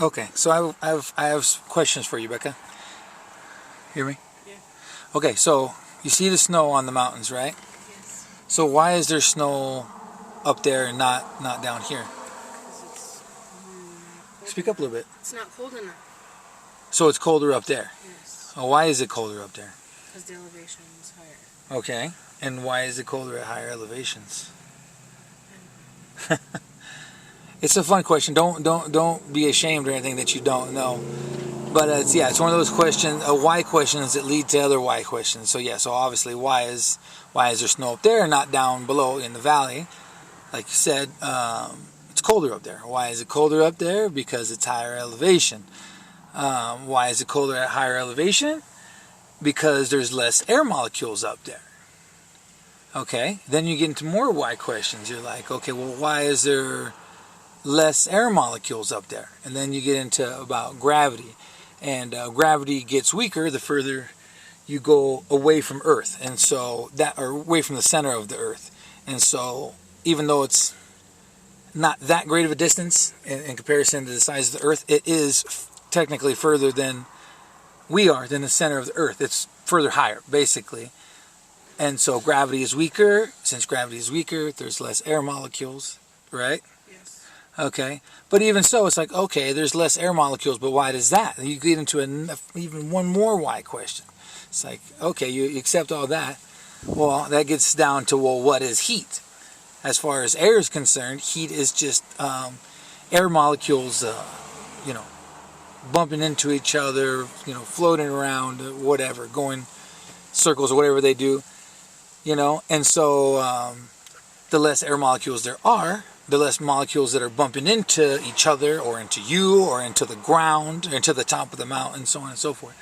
Okay, so I have questions for you, Becca. Hear me? Yeah. Okay, so you see the snow on the mountains, right? Yes. So why is there snow up there and not down here? Because it's not cold Speak enough. up a little bit. It's not cold enough. So it's colder up there. Yes. Oh, why is it colder up there? Because the elevation is higher. Okay, and why is it colder at higher elevations? It's a fun question. Don't be ashamed or anything that you don't know. But it's one of those questions, why questions that lead to other why questions. So yeah, so obviously why is there snow up there and not down below in the valley? Like you said, it's colder up there. Why is it colder up there? Because it's higher elevation. Why is it colder at higher elevation? Because there's less air molecules up there. Okay, then you get into more why questions. You're like, okay, well, why is there less air molecules up there? And then you get into about gravity. And gravity gets weaker the further you go away from Earth, and so or away from the center of the Earth. And so even though it's not that great of a distance in comparison to the size of the Earth, it is technically further than we are, than the center of the Earth. It's further higher, basically. And so gravity is weaker. Since gravity is weaker, there's less air molecules, right? Yes. Okay, but even so, it's like, okay, there's less air molecules, but why does that? You get into even one more why question. It's like, okay, you accept all that. Well, that gets down to, well, what is heat? As far as air is concerned, heat is just air molecules, bumping into each other, floating around, whatever, going circles or whatever they do, and so the less air molecules there are, the less molecules that are bumping into each other or into you or into the ground or into the top of the mountain, so on and so forth.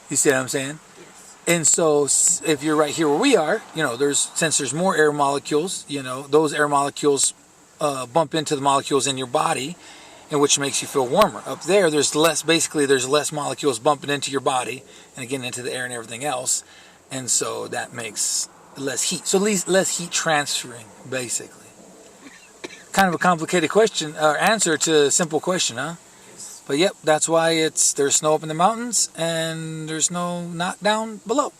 You see what I'm saying? Yes. And so if you're right here where we are, since there's more air molecules, those air molecules bump into the molecules in your body, and which makes you feel warmer. Up there, there's less molecules bumping into your body and again into the air and everything else, and so that makes less heat. So less heat transferring, basically. Kind of a complicated question or answer to a simple question, huh? Yes. But yep, that's why there's snow up in the mountains and there's no not down below.